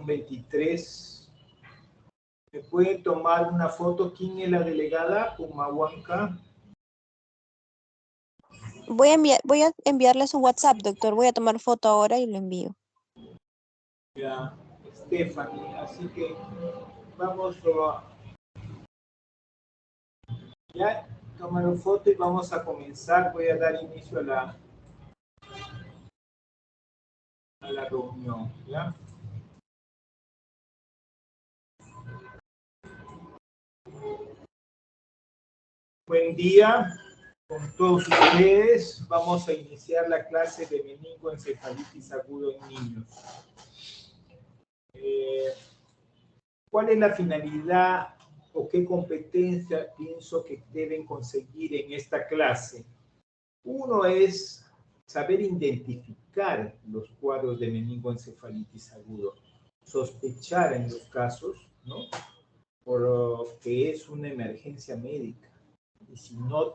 23. ¿Me pueden tomar una foto? ¿Quién es la delegada? Pumahuanca. Voy a enviarle su WhatsApp, doctor. Voy a tomar foto ahora y lo envío. Ya, Stephanie. Así que vamos a... Ya, tomaron foto y vamos a comenzar. Voy a dar inicio a la reunión, ¿ya? Buen día con todos ustedes. Vamos a iniciar la clase de meningoencefalitis agudo en niños. ¿Cuál es la finalidad o qué competencia pienso que deben conseguir en esta clase? Uno es saber identificar los cuadros de meningoencefalitis agudo, sospechar en los casos, ¿no? Porque es una emergencia médica. Y si no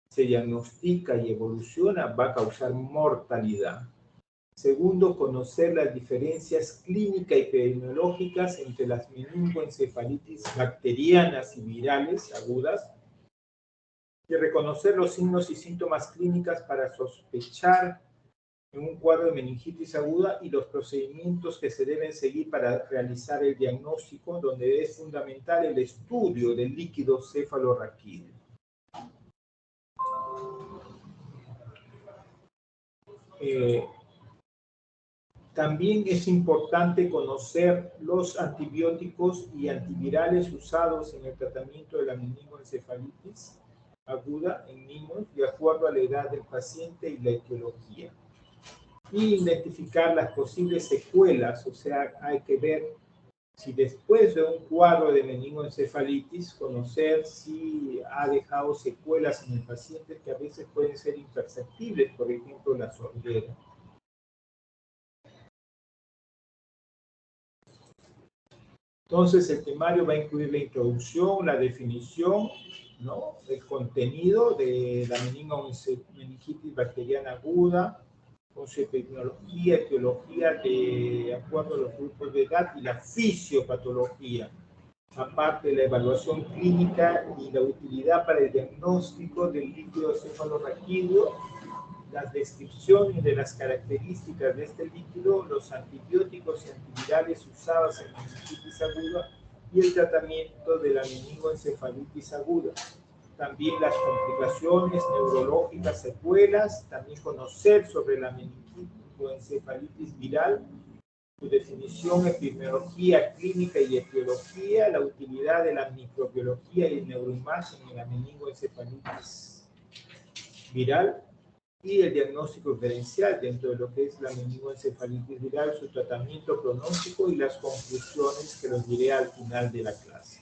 se diagnostica y evoluciona, va a causar mortalidad. Segundo, conocer las diferencias clínicas y epidemiológicas entre las meningoencefalitis bacterianas y virales agudas. Y reconocer los signos y síntomas clínicos para sospechar en un cuadro de meningitis aguda y los procedimientos que se deben seguir para realizar el diagnóstico, donde es fundamental el estudio del líquido cefalorraquídeo. También es importante conocer los antibióticos y antivirales usados en el tratamiento de la meningoencefalitis aguda en niños de acuerdo a la edad del paciente y la etiología. Y identificar las posibles secuelas, o sea, hay que ver si después de un cuadro de meningoencefalitis, conocer si ha dejado secuelas en el paciente que a veces pueden ser imperceptibles, por ejemplo, la sordera. Entonces, el temario va a incluir la introducción, la definición, ¿no?, el contenido de la meningitis bacteriana aguda, con su epidemiología, etiología de acuerdo a los grupos de edad y la fisiopatología, aparte de la evaluación clínica y la utilidad para el diagnóstico del líquido cefalorraquídeo, las descripciones de las características de este líquido, los antibióticos y antivirales usados en meningitis aguda y el tratamiento de la meningoencefalitis aguda. También las complicaciones neurológicas, secuelas, también conocer sobre la meningoencefalitis viral, su definición, epidemiología clínica y etiología, la utilidad de la microbiología y el neuroimagen en la meningoencefalitis viral, y el diagnóstico diferencial dentro de lo que es la meningoencefalitis viral, su tratamiento pronóstico y las conclusiones que los diré al final de la clase.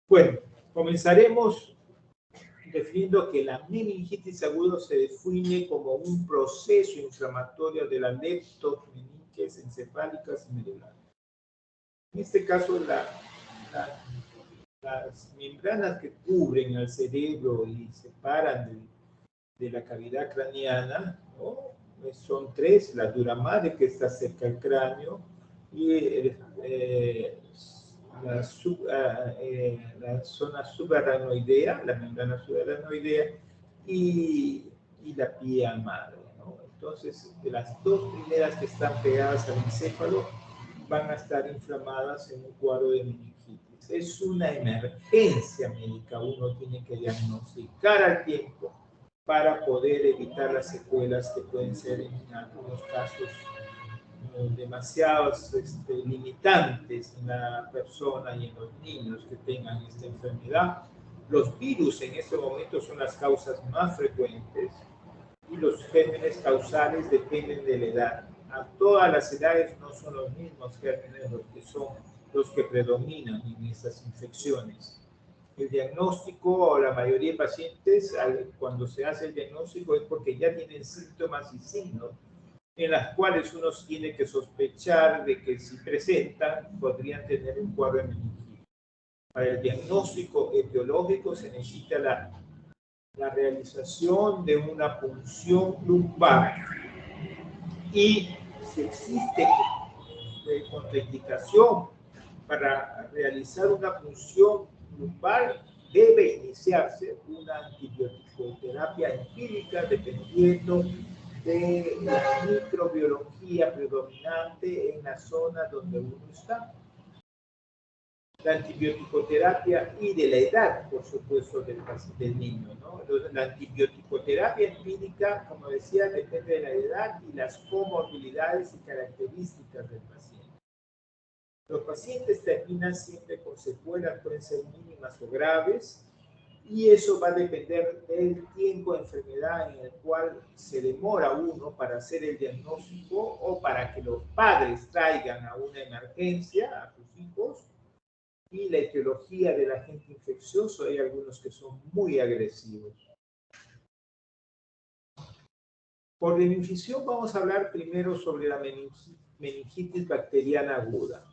Bueno, comenzaremos definiendo que la meningitis aguda se define como un proceso inflamatorio de las leptomeninges encefálicas y medulares. En este caso, las membranas que cubren al cerebro y separan de la cavidad craneana, ¿no?, son tres: la dura madre, que está cerca del cráneo, y la zona subaracnoidea, la membrana subaracnoidea, y la pía madre, ¿no? Entonces, de las dos primeras que están pegadas al encéfalo, van a estar inflamadas en un cuadro de meningitis. Es una emergencia médica, uno tiene que diagnosticar al tiempo para poder evitar las secuelas que pueden ser en algunos casos demasiado limitantes en la persona y en los niños que tengan esta enfermedad. Los virus en este momento son las causas más frecuentes y los gérmenes causales dependen de la edad. A todas las edades no son los mismos gérmenes los que predominan en estas infecciones. El diagnóstico, la mayoría de pacientes, cuando se hace el diagnóstico, es porque ya tienen síntomas y signos en las cuales uno tiene que sospechar de que si presentan, podrían tener un cuadro de meningitis. Para el diagnóstico etiológico se necesita la realización de una punción lumbar, y si existe contraindicación para realizar una punción lumbar, debe iniciarse una antibiótico-terapia empírica dependiendo de la microbiología predominante en la zona donde uno está. La antibiótico-terapia y de la edad, por supuesto, del niño, ¿no? La antibiótico-terapia empírica, como decía, depende de la edad y las comorbilidades y características del paciente. Los pacientes terminan siempre con secuelas, pueden ser mínimas o graves, y eso va a depender del tiempo de enfermedad en el cual se demora uno para hacer el diagnóstico o para que los padres traigan a una emergencia a sus hijos, y la etiología del agente infeccioso. Hay algunos que son muy agresivos. Por meningitis vamos a hablar primero sobre la meningitis bacteriana aguda.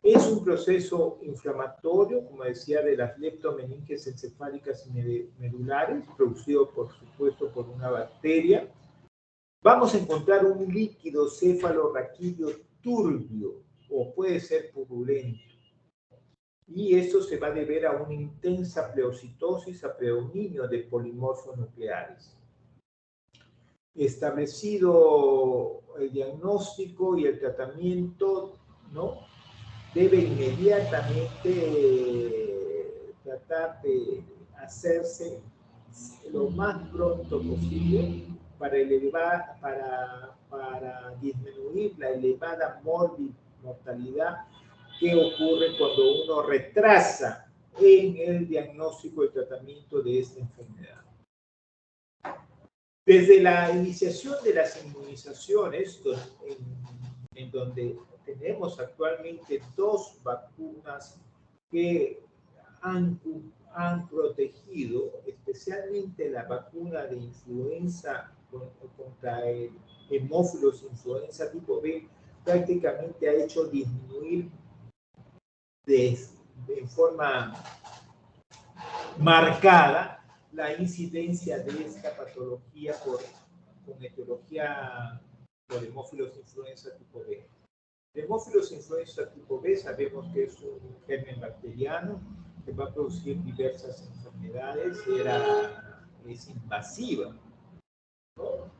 Es un proceso inflamatorio, como decía, de las leptomeninges encefálicas y medulares, producido, por supuesto, por una bacteria. Vamos a encontrar un líquido cefalorraquídeo turbio, o puede ser purulento. Y esto se va a deber a una intensa pleocitosis, a predominio de polimorfos nucleares. Establecido el diagnóstico y el tratamiento, ¿no?, debe inmediatamente tratar de hacerse lo más pronto posible para disminuir la elevada mortalidad que ocurre cuando uno retrasa en el diagnóstico y tratamiento de esta enfermedad. Desde la iniciación de las inmunizaciones, en donde tenemos actualmente 2 vacunas que han protegido, especialmente la vacuna de influenza contra el hemófilos influenza tipo B, prácticamente ha hecho disminuir en forma marcada la incidencia de esta patología con etiología por hemófilos influenza tipo B. El hemófilos influenza tipo B sabemos que es un germen bacteriano que va a producir diversas enfermedades, es invasiva, ¿no?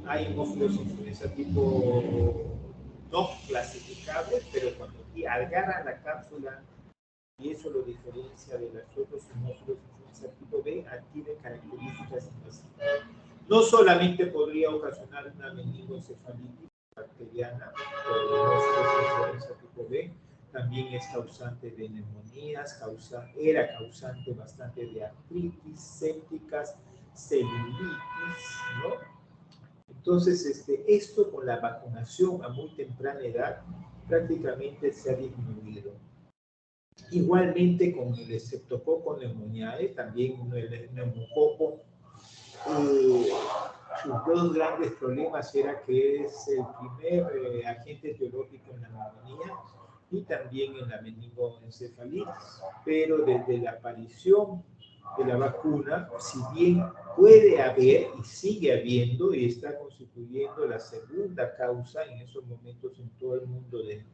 Hay hemófilos influenza tipo no clasificables, pero cuando agarran la cápsula, y eso lo diferencia de los otros hemófilos influenza tipo B, adquiere características invasivas. No solamente podría ocasionar una meningoencefalitis bacteriana por hemófilos influenza tipo B, también es causante de neumonías, era causante bastante de artritis, sépticas, celulitis, ¿no? Entonces, esto con la vacunación a muy temprana edad prácticamente se ha disminuido. Igualmente con el Streptococcus pneumoniae, también el neumococo, sus 2 grandes problemas era que es el primer agente etiológico en la neumonía y también en la meningoencefalitis. Pero desde la aparición de la vacuna, si bien puede haber y sigue habiendo y está constituyendo la segunda causa en esos momentos en todo el mundo de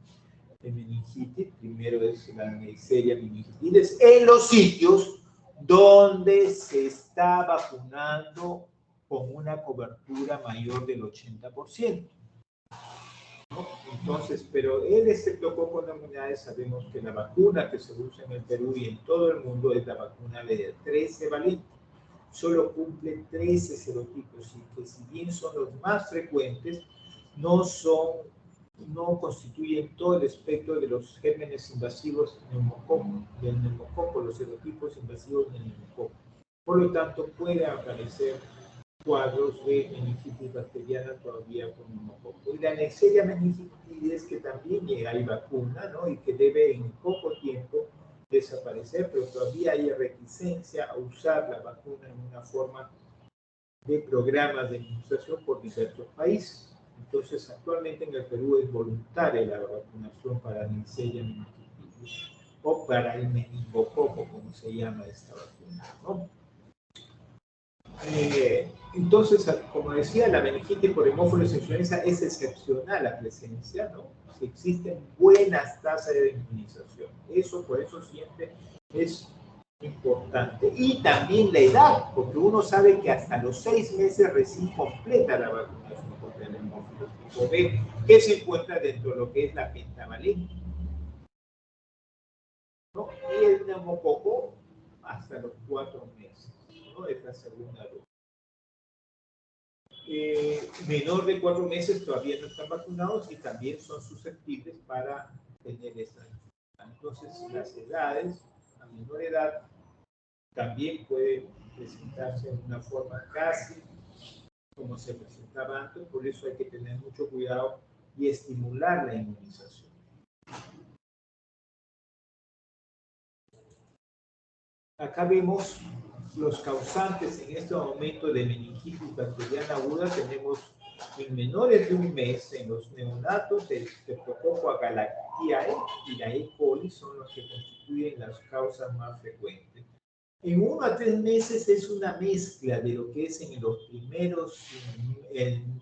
meningitis, primero es la Neisseria meningitidis, en los sitios donde se está vacunando con una cobertura mayor del 80%. ¿No? Entonces, pero el Streptococcus pneumoniae sabemos que la vacuna que se usa en el Perú y en todo el mundo es la vacuna de 13 valente. Solo cumple 13 serotipos y que si bien son los más frecuentes, no constituyen todo el espectro de los gérmenes invasivos del neumococo, los serotipos invasivos del neumococo. Por lo tanto, puede aparecer cuadros de meningitis bacteriana todavía con neumococo. Y la Neisseria meningitidis, que también hay vacuna, ¿no?, y que debe en poco tiempo desaparecer, pero todavía hay reticencia a usar la vacuna en una forma de programas de inmunización por diversos países. Entonces, actualmente en el Perú es voluntaria la vacunación para Neisseria meningitidis o para el meningococo, como se llama esta vacuna, ¿no? Entonces, como decía, la meningitis por hemófilos influenza es excepcional la presencia, ¿no? Si existen buenas tasas de inmunización. Por eso siempre es importante. Y también la edad, porque uno sabe que hasta los 6 meses recién completa la vacunación contra el hemófilo tipo B, que se encuentra dentro de lo que es la pentavalente, ¿no? Y el neumococo hasta los 4 meses, ¿no? Es la segunda dosis. Menor de 4 meses todavía no están vacunados y también son susceptibles para tener esta enfermedad. Entonces, las edades, a menor edad, también pueden presentarse de una forma casi como se presentaba antes, por eso hay que tener mucho cuidado y estimular la inmunización. Acá vemos los causantes en este momento de meningitis bacteriana aguda. Tenemos en menores de 1 mes, en los neonatos, el Streptococcus agalactiae y la E. coli son los que constituyen las causas más frecuentes. En 1 a 3 meses es una mezcla de lo que es en los primeros, en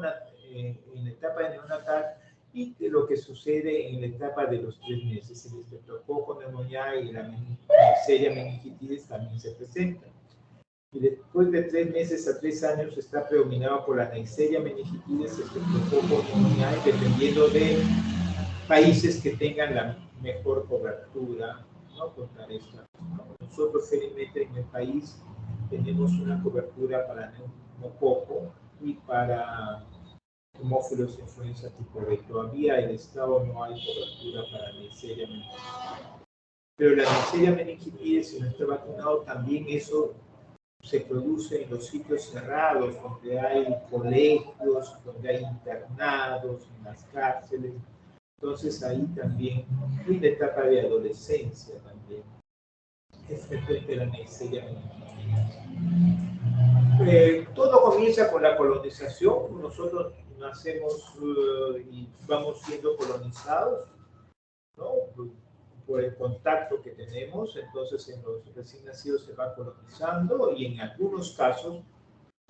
la etapa de neonatal, y de lo que sucede en la etapa de los 3 meses. El Streptococcus pneumoniae y la Neisseria meningitis también se presentan. Y después de 3 meses a 3 años está predominado por la Neisseria meningitis, el Streptococcus pneumoniae, dependiendo de países que tengan la mejor cobertura, ¿no? Contra esta, ¿no? Nosotros felizmente en el país tenemos una cobertura para neumococo y para hemófilos influenza tipo B. Todavía en el estado no hay cobertura para Neisseria meningitis. Pero la Neisseria meningitis, si no está vacunado, también eso se produce en los sitios cerrados, donde hay colegios, donde hay internados, en las cárceles. Entonces ahí también, en la etapa de adolescencia también, es frecuente la Neisseria meningitis. Todo comienza con la colonización. Nosotros nacemos y vamos siendo colonizados, ¿no? Por el contacto que tenemos. Entonces en los recién nacidos se va colonizando y en algunos casos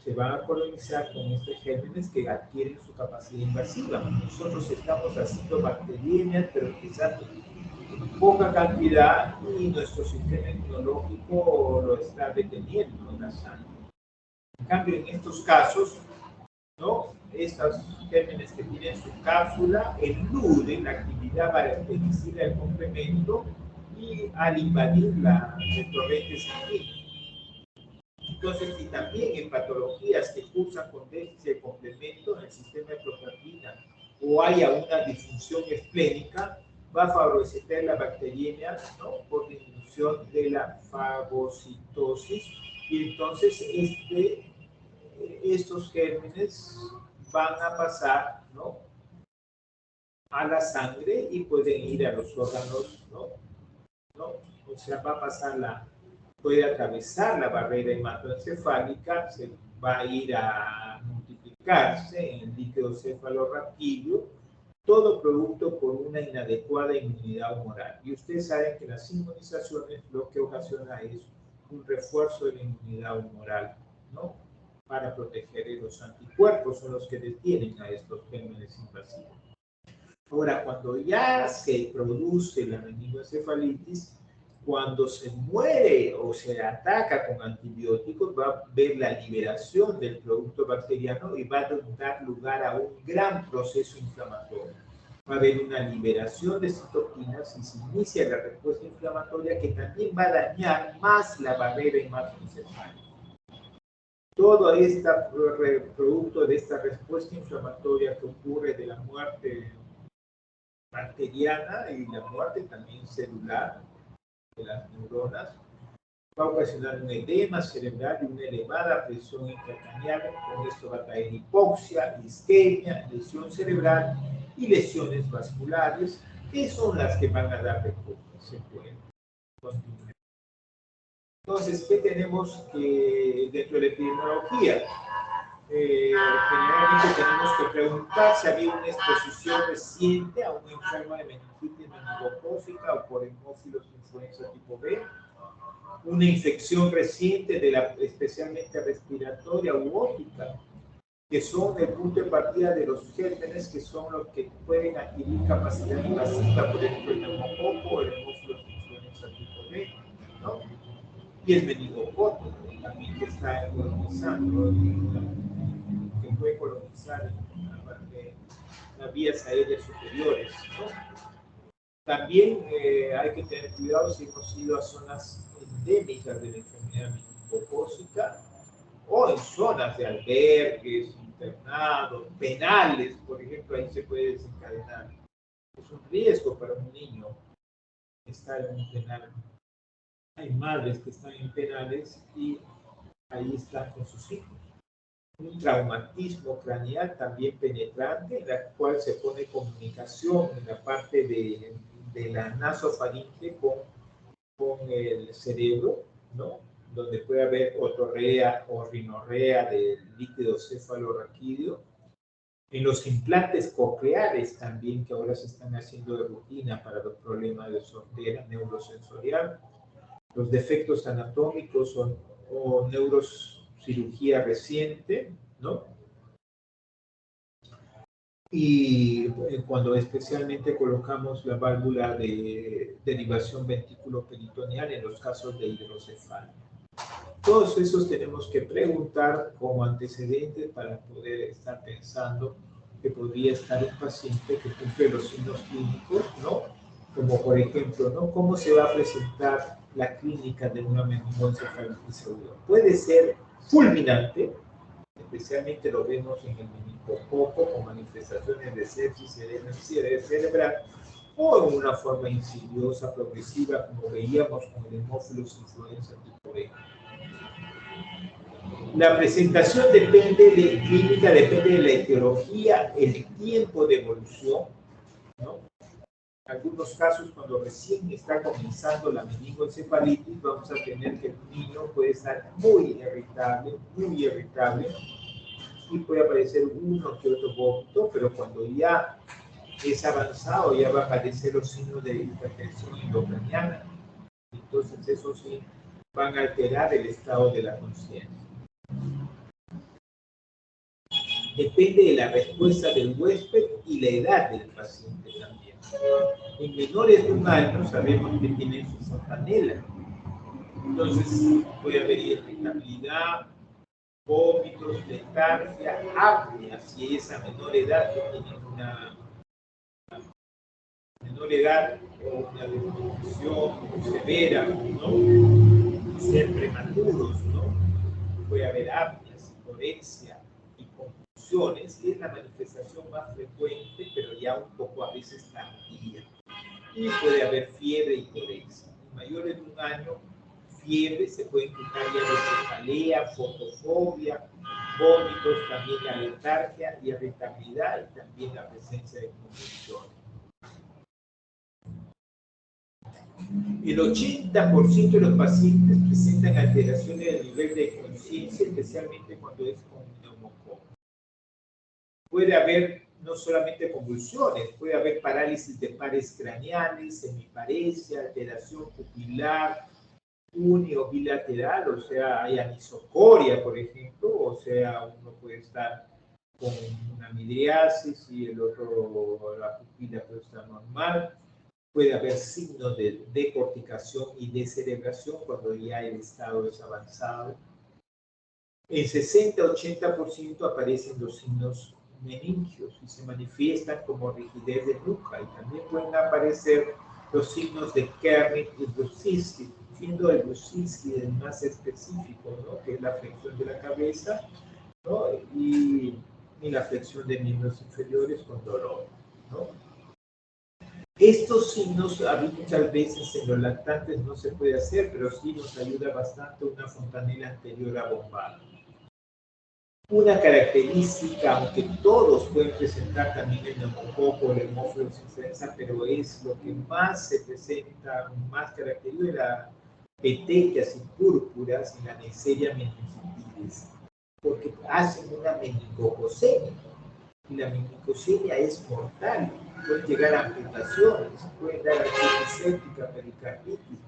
se van a colonizar con estos gérmenes que adquieren su capacidad invasiva. Nosotros estamos haciendo bacteriemias, pero quizás en poca cantidad, y nuestro sistema inmunológico lo está deteniendo en la sangre. En cambio, en estos casos, ¿no? Estos gérmenes que tienen su cápsula eluden la actividad bactericida del complemento y al invadir el torrente sanguíneo. Entonces, y también en patologías que cursan con déficit de complemento en el sistema de proteína o haya una disfunción esplénica, va a favorecer la bacteriemia, ¿no? Por disminución de la fagocitosis, y entonces estos gérmenes van a pasar, ¿no? A la sangre y pueden ir a los órganos, ¿no? O sea, va a pasar puede atravesar la barrera hematoencefálica, se va a ir a multiplicarse en el líquido cefalorraquídeo, todo producto por una inadecuada inmunidad humoral. Y ustedes saben que las inmunizaciones lo que ocasiona es un refuerzo de la inmunidad humoral, ¿no? Para proteger, los anticuerpos son los que detienen a estos gérmenes invasivos. Ahora, cuando ya se produce la meningoencefalitis, cuando se muere o se ataca con antibióticos, va a haber la liberación del producto bacteriano y va a dar lugar a un gran proceso inflamatorio. Va a haber una liberación de citoquinas y se inicia la respuesta inflamatoria que también va a dañar más la barrera hematoencefálica. Todo este producto de esta respuesta inflamatoria que ocurre de la muerte bacteriana y la muerte también celular de las neuronas, va a ocasionar un edema cerebral y una elevada presión intracraneal. Con esto va a traer hipoxia, isquemia, lesión cerebral y lesiones vasculares, que son las que van a dar secuelas. Entonces, ¿qué tenemos dentro de la epidemiología? Generalmente tenemos que preguntar si había una exposición reciente a un enfermo de meningitis meningocócica o por hemófilos influenza tipo B. una infección reciente, especialmente respiratoria u óptica, que son el punto de partida de los gérmenes, que son los que pueden adquirir capacidad invasiva, por ejemplo, el neumococo, el Haemophilus influenza tipo B, ¿no? Y el meningococo, también que está colonizando, que puede colonizar las vías aéreas superiores, ¿no? También hay que tener cuidado si hemos ido a zonas endémicas de la enfermedad meningocócica o en zonas de albergues, internados, penales, por ejemplo, ahí se puede desencadenar. Es un riesgo para un niño estar en un penal. Hay madres que están en penales y ahí están con sus hijos. Un traumatismo craneal también penetrante, en la cual se pone comunicación en la parte de la nasofaringe con el cerebro, ¿no? Donde puede haber otorrea o rinorrea del líquido cefalorraquídeo. En los implantes cocleares también, que ahora se están haciendo de rutina para los problemas de sordera neurosensorial. Los defectos anatómicos o neurocirugía reciente, ¿no? Y cuando especialmente colocamos la válvula de derivación ventículo-peritoneal en los casos de hidrocefalia. Todos esos tenemos que preguntar como antecedentes para poder estar pensando que podría estar un paciente que cumple los signos clínicos, ¿no? Como por ejemplo, ¿no? ¿Cómo se va a presentar la clínica de una meningoencefalitis aguda? Puede ser fulminante, especialmente lo vemos en el meningococo con manifestaciones de sepsis cerebral, o en una forma insidiosa, progresiva, como veíamos con el Haemophilus influenza tipo B. La presentación clínica depende de la etiología, el tiempo de evolución, ¿no? En algunos casos, cuando recién está comenzando la meningoencefalitis, vamos a tener que el niño puede estar muy irritable, y puede aparecer uno que otro vómito, pero cuando ya es avanzado, ya va a aparecer los signos de hipertensión intracraniana. Entonces, eso sí van a alterar el estado de la conciencia. Depende de la respuesta del huésped y la edad del paciente también. En menores de 1 año sabemos que tienen su fontanela. Entonces puede haber irritabilidad, vómitos, letargia, apnea, si es a menor edad que tienen una menor edad o una desnutrición severa, ¿no? Ser prematuros, ¿no? Puede haber apnea, hiporexia y confusiones, que es la manifestación más frecuente, pero ya un poco a veces tardía. Y puede haber fiebre y hiporexia. En mayores de 1 año, fiebre, se puede implicar ya de cefalea, fotofobia, vómitos, también la letargia, irritabilidad y también la presencia de convulsiones. El 80% de los pacientes presentan alteraciones del nivel de conciencia, especialmente cuando es con neumococo. Puede haber no solamente convulsiones, puede haber parálisis de pares craneales, semiparesia, alteración pupilar, uni o bilateral, o sea, hay anisocoria, por ejemplo, o sea, uno puede estar con una midriasis y el otro, la pupila puede estar normal. Puede haber signos de decorticación y descerebración cuando ya el estado es avanzado. En 60-80% aparecen los signos meningios y se manifiestan como rigidez de nuca, y también pueden aparecer los signos de Kernick y Brusicki, siendo el Brusicki el más específico, ¿no? Que es la flexión de la cabeza, ¿no? y la flexión de miembros inferiores con dolor, ¿no? Estos signos muchas veces en los lactantes no se puede hacer, pero sí nos ayuda bastante una fontanela anterior abombada. Una característica, aunque todos pueden presentar también el neumococo, el Haemophilus influenza, pero es lo que más se presenta, más característica, la petequias y púrpuras y la Neisseria meningitidis, porque hacen una meningococemia. Y la meningocemia es mortal, pueden llegar a amputaciones, pueden dar artritis séptica, pericarditis.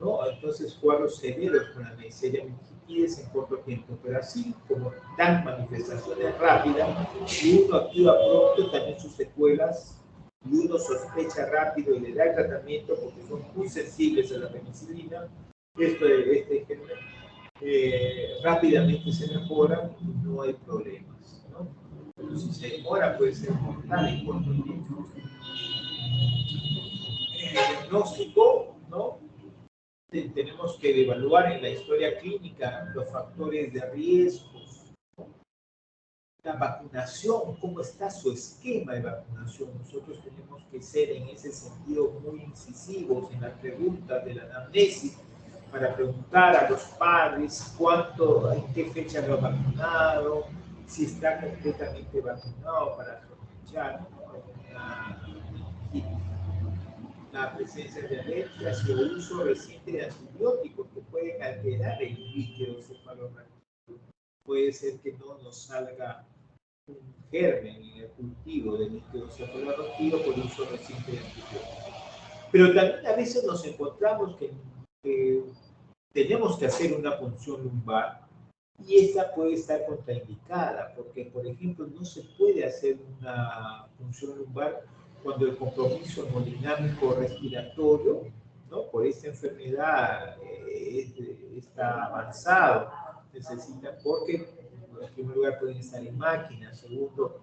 ¿no? Entonces, cuadros severos con la Neisseria meningitidis en corto tiempo, pero así como dan manifestaciones rápidas y uno actúa pronto, también sus secuelas, y uno sospecha rápido y le da el tratamiento porque son muy sensibles a la penicilina, rápidamente se mejoran y no hay problemas, ¿no? Pero si se demora puede ser mortal en corto tiempo. El diagnóstico, ¿no? Tenemos que evaluar en la historia clínica los factores de riesgos, la vacunación, cómo está su esquema de vacunación. Nosotros tenemos que ser en ese sentido muy incisivos en las preguntas de la anamnesis para preguntar a los padres cuánto, en qué fecha lo ha vacunado, si está completamente vacunado para sospechar la presencia de alergias y el uso reciente de antibióticos que pueden alterar el líquido cefalorraquídeo. Puede ser que no nos salga un germen en el cultivo del líquido cefalorraquídeo por uso reciente de antibióticos. Pero también a veces nos encontramos que tenemos que hacer una punción lumbar y esta puede estar contraindicada porque, por ejemplo, no se puede hacer una punción lumbar cuando el compromiso hemodinámico respiratorio, ¿no? Por esta enfermedad está avanzado, necesita, porque en primer lugar pueden estar en máquinas, segundo,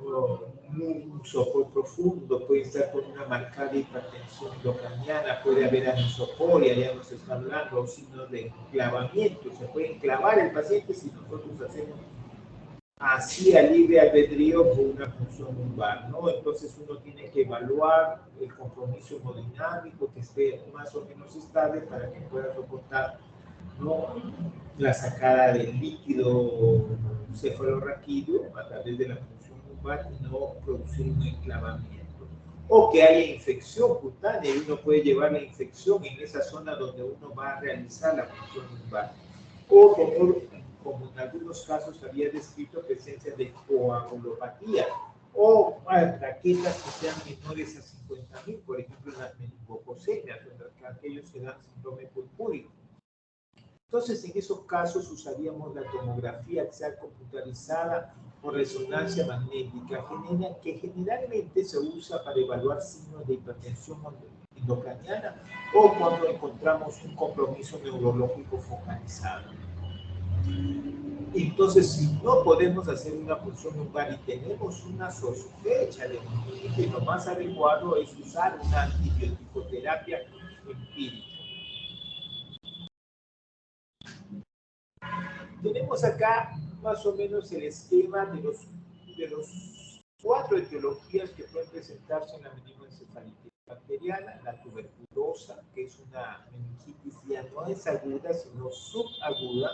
un sopor profundo, puede estar con una marcada hipertensión endocraniana, puede haber anisocoria, ya nos está hablando, o signos de enclavamiento, se puede enclavar el paciente si nosotros hacemos así a libre albedrío por una función lumbar, ¿no? Entonces uno tiene que evaluar el compromiso hemodinámico que esté más o menos estable para que pueda soportar, ¿no?, la sacada del líquido cefalorraquídeo a través de la función lumbar y no producir un enclavamiento. O que haya infección cutánea y uno puede llevar la infección en esa zona donde uno va a realizar la función lumbar. O como en algunos casos había descrito presencia de coagulopatía o plaquetas que sean menores a 50.000, por ejemplo, en las meningococemias, en aquellos que dan síndrome purpúrico. Entonces, en esos casos usaríamos la tomografía axial computarizada o resonancia magnética, que generalmente se usa para evaluar signos de hipertensión endocraniana o cuando encontramos un compromiso neurológico focalizado. Entonces, si no podemos hacer una punción lumbar y tenemos una sospecha de meningitis, lo más adecuado es usar una antibioticoterapia empírica. Tenemos acá más o menos el esquema de los 4 etiologías que pueden presentarse en la meningoencefalitis bacteriana: la tuberculosa, que es una meningitis ya no es aguda, sino subaguda;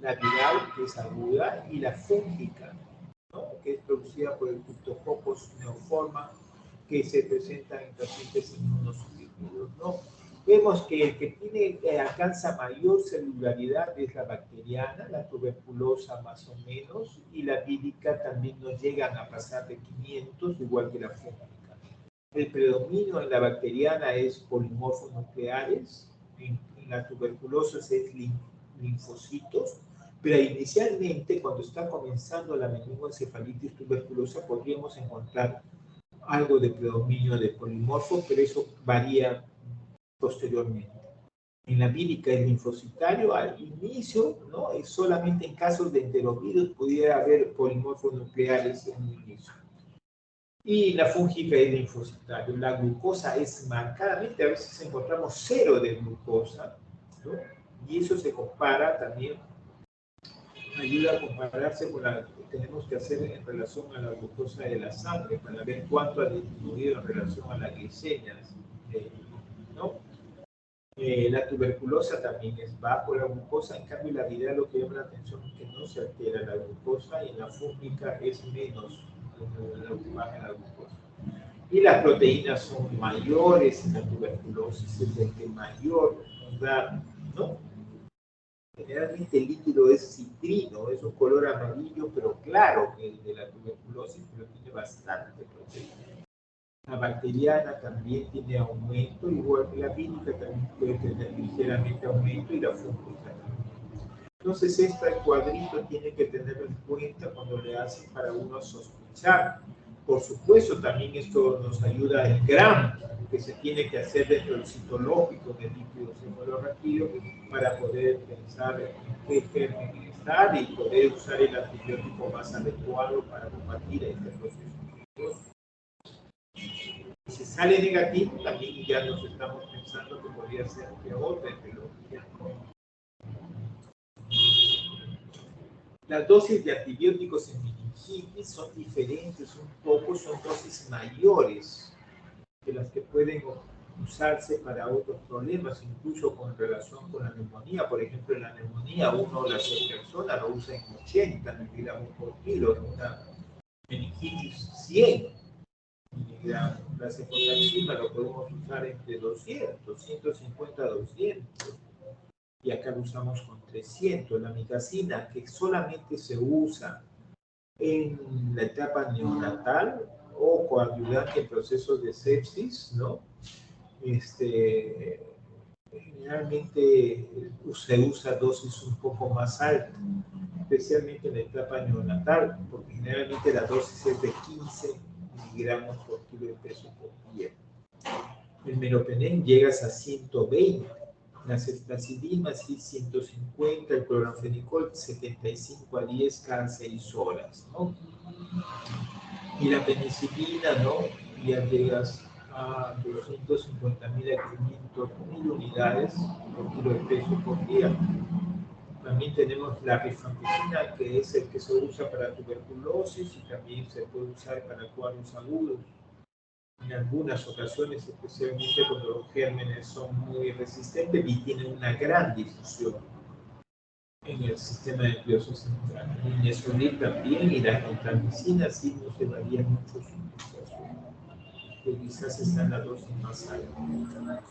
la viral, que es aguda; y la fúngica, ¿no?, que es producida por el Cryptococcus neoforma, que se presenta en pacientes inmunosuprimidos, ¿no? Vemos que el que alcanza mayor celularidad es la bacteriana, la tuberculosa más o menos, y la vírica también no llegan a pasar de 500, igual que la fúngica. El predominio en la bacteriana es polimorfos nucleares, en la tuberculosa es linfocitos, pero inicialmente, cuando está comenzando la meningoencefalitis tuberculosa, podríamos encontrar algo de predominio de polimorfos, pero eso varía posteriormente. En la vírica es linfocitario al inicio, ¿no? Es solamente en casos de enterovirus pudiera haber polimorfos nucleares en un inicio. Y la fúngica es linfocitario. La glucosa es marcadamente, a veces encontramos 0 de glucosa, ¿no? Y eso se compara también, ayuda a compararse con la que tenemos que hacer en relación a la glucosa de la sangre para ver cuánto ha disminuido en relación a la glicemia, ¿no? La tuberculosa también es bajo la glucosa, en cambio la viral, lo que llama la atención es que no se altera la glucosa, y en la fúngica es menos lo que baja la glucosa. Y las proteínas son mayores en la tuberculosis, es el que mayor nos da, ¿no? Generalmente el líquido es citrino, es un color amarillo, pero claro, que el de la tuberculosis, pero tiene bastante proteína. La bacteriana también tiene aumento, igual que la vírica también puede tener ligeramente aumento y la fúngica también. Entonces, este cuadrito tiene que tenerlo en cuenta cuando le hacen para uno sospechar. Por supuesto, también esto nos ayuda el GRAM, que se tiene que hacer dentro del citológico del líquido cefalorraquídeo para poder pensar en qué germen está y poder usar el antibiótico más adecuado para combatir este proceso. Si sale negativo, también ya nos estamos pensando que podría ser peor de etiología. Las dosis de antibióticos en meningitis son diferentes un poco, son dosis mayores que las que pueden usarse para otros problemas, incluso con relación con la neumonía. Por ejemplo, en la neumonía, uno, la persona lo usa en 80 miligramos por kilo, en una meningitis 100 miligramos. La cefotaxima lo podemos usar entre 200, 150 a 200. Y acá lo usamos con 300. La amigdacina, que solamente se usa en la etapa neonatal o coagulante en procesos de sepsis, ¿no? Generalmente se usa dosis un poco más altas, especialmente en la etapa neonatal, porque generalmente la dosis es de 15 miligramos por kilo de peso por día. El meropenem llegas a 120, la ceftazidima sí 150, el cloranfenicol 75 a 10 cada 6 horas, ¿no? Y la penicilina, ¿no? Ya llegas a 250.000 a 500.000 unidades por kilo de peso por día. También tenemos la rifampicina, que es el que se usa para tuberculosis y también se puede usar para cuadros agudos. En algunas ocasiones, especialmente cuando los gérmenes son muy resistentes y tienen una gran difusión en el sistema nervioso central. El minestrone también y las gentamicinas sí no se varían mucho su utilización, que quizás está en la dosis más alta.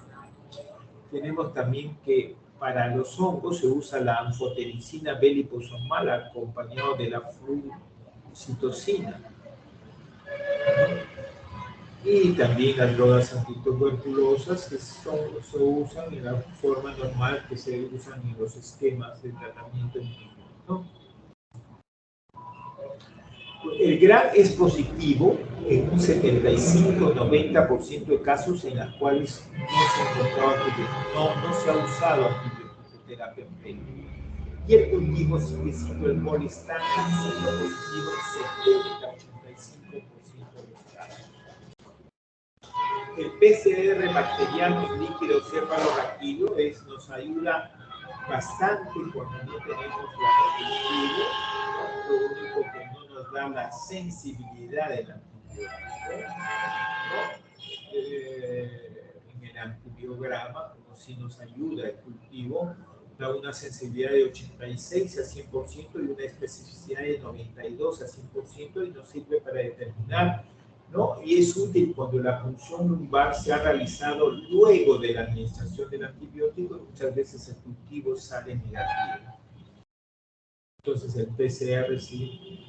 Tenemos también que para los hongos se usa la anfotericina B-liposomal acompañado de la flucitosina. Y también las drogas antituberculosas que se usan en la forma normal que se usan en los esquemas de tratamiento inmune, ¿no? El GRAM es positivo en un 75-90% de casos en los cuales no se ha usado antibiótico-terapia previa. Y el cultivo sigue siendo el gol estándar, siendo positivo en 70-85% de los casos. El PCR bacteriano líquido cefalorraquídeo nos ayuda bastante cuando no tenemos la cultivo, ¿no? Lo único que no nos da la sensibilidad del antibiótico, ¿no? En el antibiograma, como si nos ayuda el cultivo, da una sensibilidad de 86 a 100% y una especificidad de 92 a 100% y nos sirve para determinar, ¿no? Y es útil cuando la punción lumbar se ha realizado luego de la administración del antibiótico y muchas veces el cultivo sale negativo. Entonces el PCR sí.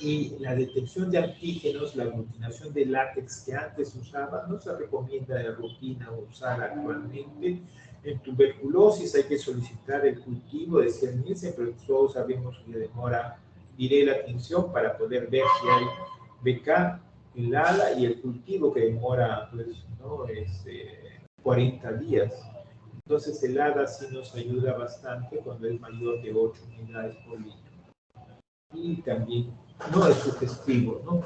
Y la detección de antígenos, la aglutinación de látex que antes usaba, no se recomienda de rutina usar actualmente. En tuberculosis hay que solicitar el cultivo de Nielsen, pero todos sabemos que demora, diré la atención para poder ver si hay BK, el ALA y el cultivo que demora, pues, ¿no? 40 días. Entonces el ADA sí nos ayuda bastante cuando es mayor de 8 unidades por litro. Y también no es sugestivo, ¿no?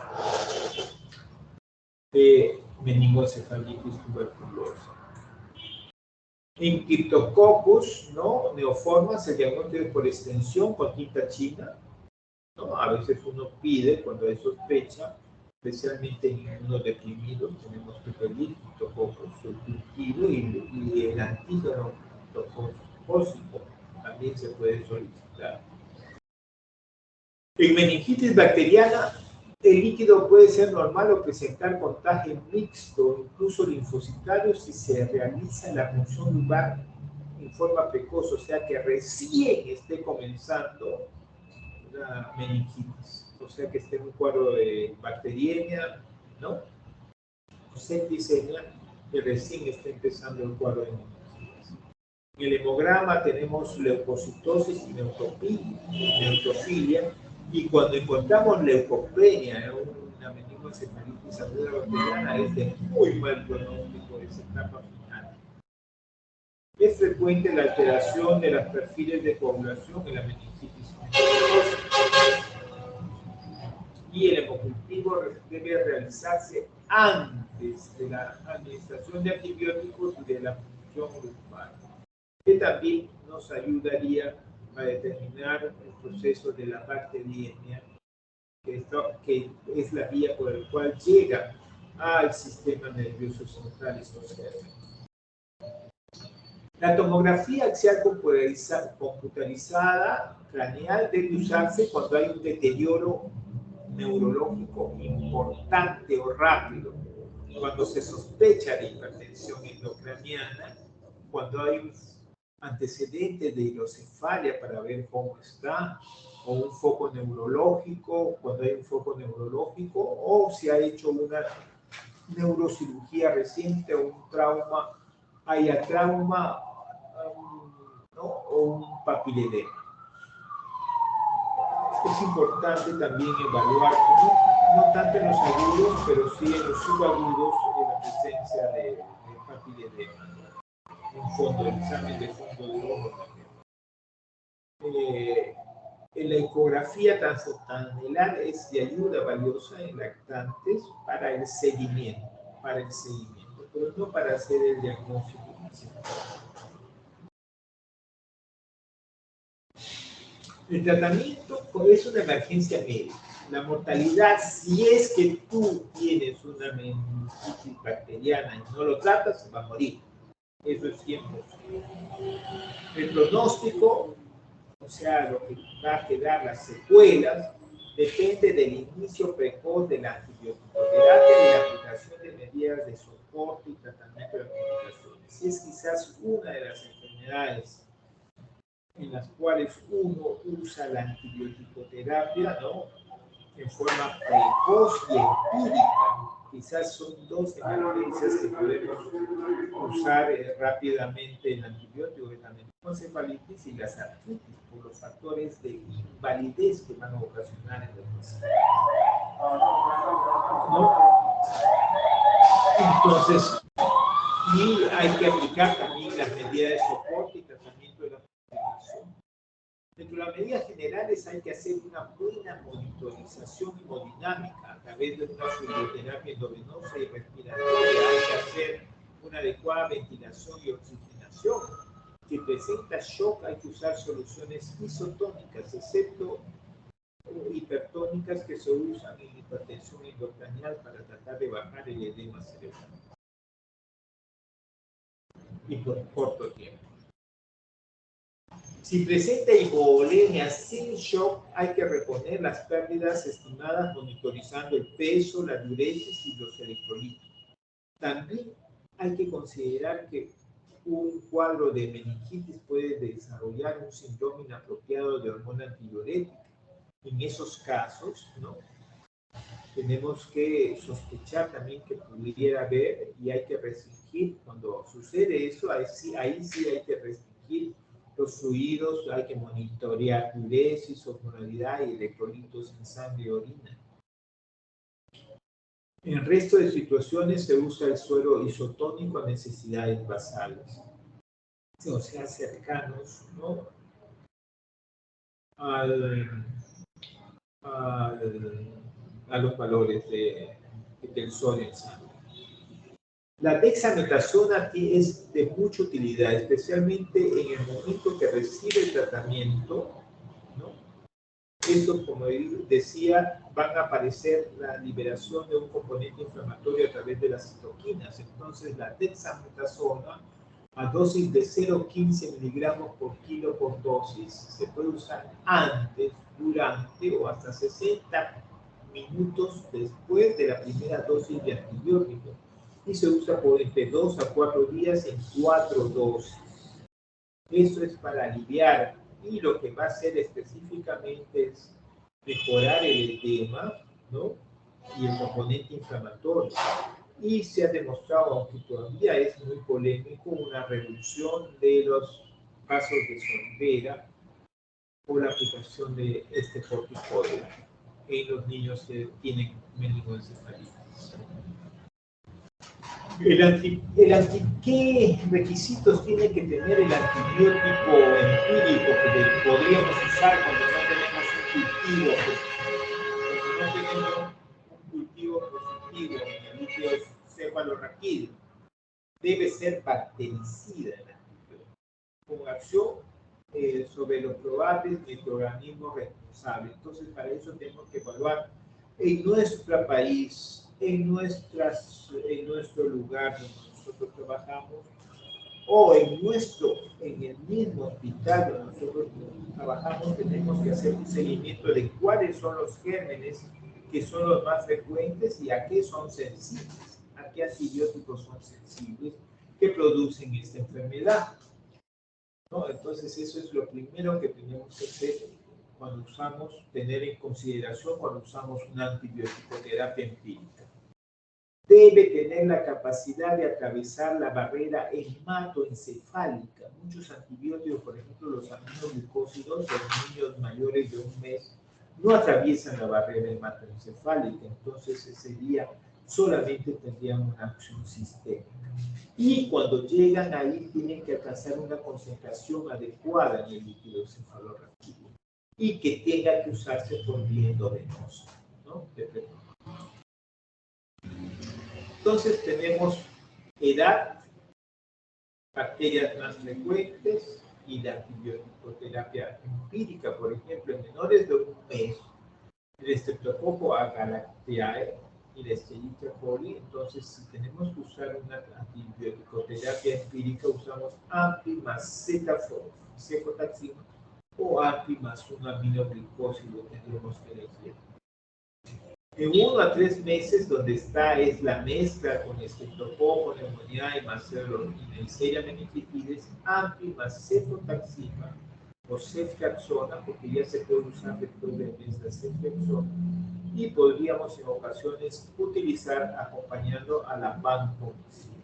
De meningocefalitis tuberculosa. En Cryptococcus, ¿no? Neoformas se diagnostica por extensión con tinta china, ¿no? A veces uno pide cuando hay sospecha, especialmente en inmunodeprimidos, tenemos que pedir Cryptococcus, el cultivo y el antígeno cryptocócico también se puede solicitar. En meningitis bacteriana, el líquido puede ser normal o presentar contagio mixto, incluso linfocitario, si se realiza la punción lumbar en forma precoz, o sea que recién esté comenzando la meningitis, o sea que esté en un cuadro de bacteriemia ¿no? José diseña que recién está empezando el cuadro de meningitis. En el hemograma tenemos leucocitosis y neutrofilia, y cuando encontramos leucopenia, una meningoencefalitis aguda bacteriana, es de muy mal pronóstico esa etapa final. Es frecuente la alteración de los perfiles de coagulación en la meningitis infecciosa, y el hemocultivo debe realizarse antes de la administración de antibióticos y de la función lumbar, que también nos ayudaría a determinar el proceso de la bacteriemia, que es la vía por la cual llega al sistema nervioso central y social. La tomografía axial computarizada craneal debe usarse cuando hay un deterioro neurológico importante o rápido, cuando se sospecha de hipertensión endocraniana, cuando hay un antecedente de hidrocefalia para ver cómo está, o un foco neurológico, cuando hay un foco neurológico, o si ha hecho una neurocirugía reciente o un trauma, haya trauma, ¿no? O un papiledema. Es importante también evaluar, no tanto en los agudos, pero sí en los subagudos, en la presencia de papiledema, ¿no? Un fondo, el examen de fondo de ojo también. La ecografía transcontinental es de ayuda valiosa en lactantes para el seguimiento, pero no para hacer el diagnóstico. El tratamiento es una emergencia médica. La mortalidad, si es que tú tienes una meningitis bacteriana y no lo tratas, va a morir. Eso es 100%. El pronóstico, o sea, lo que va a quedar, las secuelas, depende del inicio precoz de la antibioticoterapia y la aplicación de medidas de soporte y tratamiento de complicaciones. Si es quizás una de las enfermedades en las cuales uno usa la antibioticoterapia, ¿no? En forma precoz y empírica. Quizás son dos emergencias que podemos usar rápidamente el antibiótico, la meningoencefalitis y las artritis, por los factores de invalidez que van a ocasionar en el paciente, ¿no? Entonces, y hay que aplicar también las medidas de soporte y tratamiento de la complicación. Dentro de las medidas generales hay que hacer una buena monitorización hemodinámica a través de una fluidoterapia endovenosa y respiratoria. Hay que hacer una adecuada ventilación y oxigenación. Si presenta shock, hay que usar soluciones isotónicas, excepto hipertónicas que se usan en hipertensión endocranial para tratar de bajar el edema cerebral. Y por corto tiempo. Si presenta hipovolemia sin shock, hay que reponer las pérdidas estimadas monitorizando el peso, la diuresis y los electrolitos. También hay que considerar que un cuadro de meningitis puede desarrollar un síndrome inapropiado de hormona antidiurética. En esos casos, ¿no? Tenemos que sospechar también que pudiera haber, y hay que restringir, cuando sucede eso, ahí sí hay que restringir los fluidos, hay que monitorear diuresis, osmolaridad y electrolitos en sangre y orina. En el resto de situaciones se usa el suero isotónico a necesidades basales, o sea, cercanos, ¿no? a los valores del sodio en sangre. La dexametasona es de mucha utilidad, especialmente en el momento que recibe el tratamiento, ¿no? Esto, como decía, van a aparecer la liberación de un componente inflamatorio a través de las citoquinas. Entonces, la dexametasona, a dosis de 0,15 miligramos por kilo por dosis, se puede usar antes, durante o hasta 60 minutos después de la primera dosis de antibiótico. Y se usa por entre 2 a 4 días en 4 dosis. Eso es para aliviar, y lo que va a hacer específicamente es mejorar el edema, ¿no? y el componente inflamatorio. Y se ha demostrado, aunque todavía es muy polémico, una reducción de los casos de sordera por la aplicación de este corticoide en los niños que tienen meningoencefalitis. ¿Qué requisitos tiene que tener el antibiótico empírico que podríamos usar cuando no tenemos un cultivo? Cuando no tenemos un cultivo positivo en el líquido cefalorraquídeo, debe ser bactericida el antibiótico, con acción sobre los probables microorganismos responsables. Entonces, para eso tenemos que evaluar en nuestro país, en nuestro lugar donde nosotros trabajamos, o en el mismo hospital donde nosotros trabajamos, tenemos que hacer un seguimiento de cuáles son los gérmenes que son los más frecuentes y a qué son sensibles, a qué antibióticos son sensibles que producen esta enfermedad, ¿no? Entonces, eso es lo primero que tenemos que hacer cuando tener en consideración cuando usamos una antibiótico-terapia empírica. Debe tener la capacidad de atravesar la barrera hematoencefálica. Muchos antibióticos, por ejemplo, los aminoglucósidos, en niños mayores de 1 mes, no atraviesan la barrera hematoencefálica. Entonces, ese día solamente tendrían una acción sistémica. Y cuando llegan ahí, tienen que alcanzar una concentración adecuada en el líquido cefalorraquídeo y que tenga que usarse por vía endovenosa, ¿no? Entonces tenemos edad, bacterias más frecuentes y la antibiótico-terapia empírica. Por ejemplo, en menores de 1 mes, el Streptococcus agalactiae y la Escherichia coli. Entonces, si tenemos que usar una antibiótico-terapia empírica, usamos AMPI más cefotaxima o AMPI más un aminoglicósido, tendríamos que elegir. En 1 a 3 meses, donde es la mezcla con Streptococcus pneumoniae más Neisseria meningitidis, AMPI más cefotaxima o ceftriaxona, porque ya se puede usar después del mes de ceftriaxona, y podríamos en ocasiones utilizar acompañando a la vancomicina.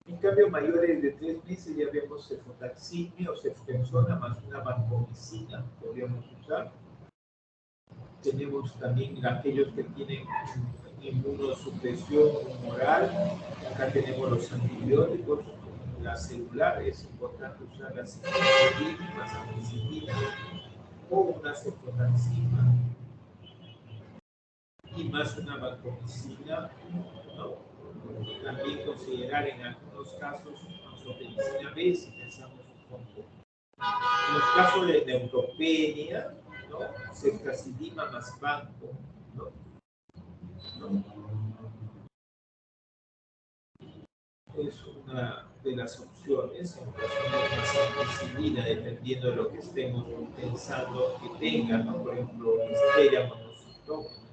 En cambio, mayores de 3 meses ya vemos cefotaximia o ceftriaxona más una vancomicina, podríamos usar. Tenemos también aquellos que tienen inmunosupresión humoral. Acá tenemos los antibióticos. La celular es importante usar la ceftriaxona más ampicilina o una cefotaxima y más una vancomicina, ¿no? También considerar en algunos casos angiotensina B si pensamos un poco. En los casos de neutropenia, ¿no? Ceftazidima más banco, ¿no? Es una de las opciones en ocasiones más ampicilina, dependiendo de lo que estemos pensando que tenga, ¿no? Por ejemplo, Listeria monocytógena.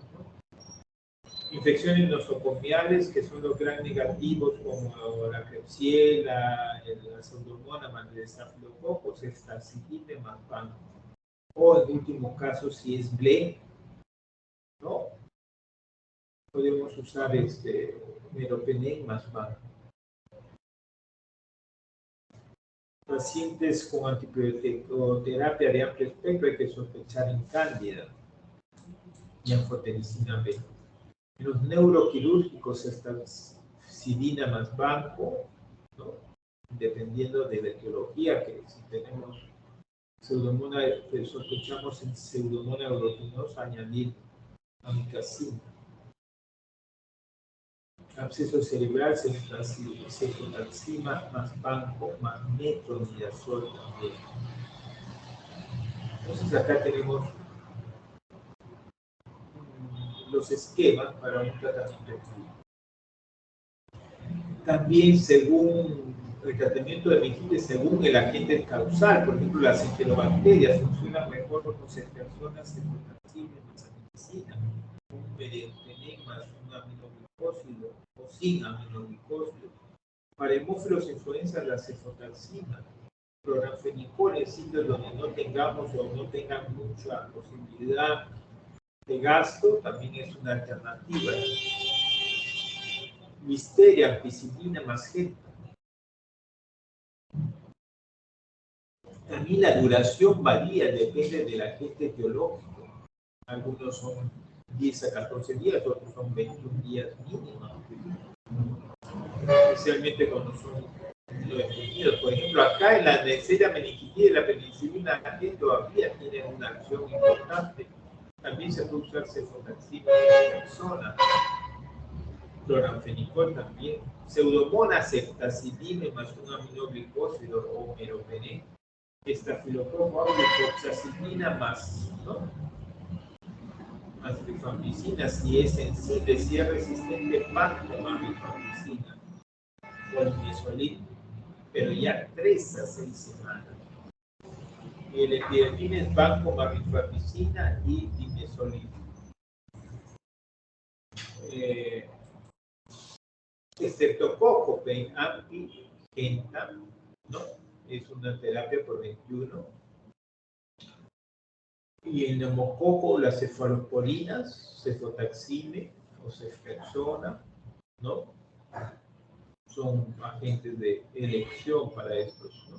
Infecciones nosocomiales, que son los gran negativos como la Klebsiella, la Pseudomonas, el Staphylococcus, ceftazidime más banco. O en último caso, si es BLE, ¿no? Podemos usar meropenem más banco. Pacientes con antibiótico-terapia de amplio espectro hay que sospechar en cándida y anfotericina B. En los neuroquirúrgicos, ceftazidina más banco, ¿no? Dependiendo de la etiología, que si tenemos pseudomonas, sospechamos en pseudomonas aeruginosa, añadir amikacina. Absceso cerebral, cefotaxima más banco más metronidazol también. Entonces acá tenemos los esquemas para un tratamiento clínico. También según el tratamiento de meningitis, según el agente causal, por ejemplo, las enterobacterias funcionan mejor con ceftriaxona, cefotaxima más amikacina, un meropenem más un aminoglucósido o sin aminoglucósido. Para hemófilos influenza, la cefotaxima, cloranfenicol en sitios donde no tengamos o no tengan mucha posibilidad Tegasto también es una alternativa. Listeria, ampicilina, magenta. También la duración varía, depende del agente etiológico. Algunos son 10 a 14 días, otros son 21 días mínimo. Especialmente cuando son definidos. Por ejemplo, acá en la Neisseria meningitide, la penicilina G todavía tiene una acción importante. También se puede usar cefotaxima en persona. Cloranfenicol también. Pseudomonas, ceftazidime más un aminoglicósido o meropené. Estafilococo aureus, oxacilina más, ¿no? Más rifampicina, si es sensible, si es resistente, más rifampicina. O el misolín, pero ya 3 a 6 semanas. Y el epidemina es banco más rifampicina y dimesolín. Streptococo, ampi, genta, ¿no? Es una terapia por 21. Y el neumococo, las cefalosporinas, cefotaxime o ceftriaxona, ¿no? Son agentes de elección para estos, ¿no?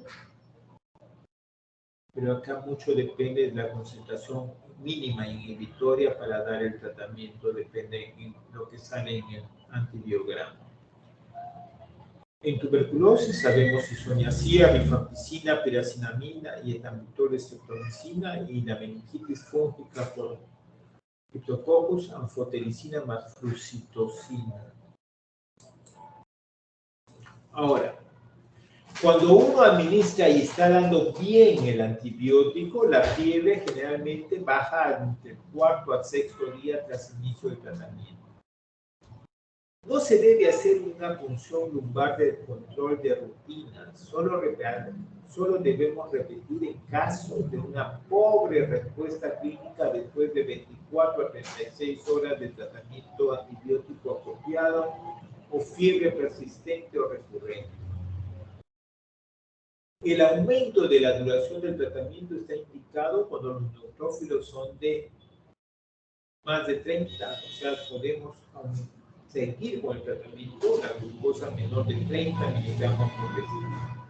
Pero acá mucho depende de la concentración mínima inhibitoria para dar el tratamiento, depende de lo que sale en el antibiograma. En tuberculosis sabemos isoniazida, rifampicina, piracinamida y etambutol, estreptomicina, y la meningitis fúngica por Cryptococcus, anfotericina más flucitocina. Ahora, cuando uno administra y está dando bien el antibiótico, la fiebre generalmente baja entre el 4º al 6º día tras inicio del tratamiento. No se debe hacer una punción lumbar de control de rutina, solo debemos repetir en caso de una pobre respuesta clínica después de 24 a 36 horas de tratamiento antibiótico apropiado o fiebre persistente o recurrente. El aumento de la duración del tratamiento está indicado cuando los neutrófilos son de más de 30, o sea, podemos seguir con el tratamiento, la glucosa menor de 30 miligramos por decilitro.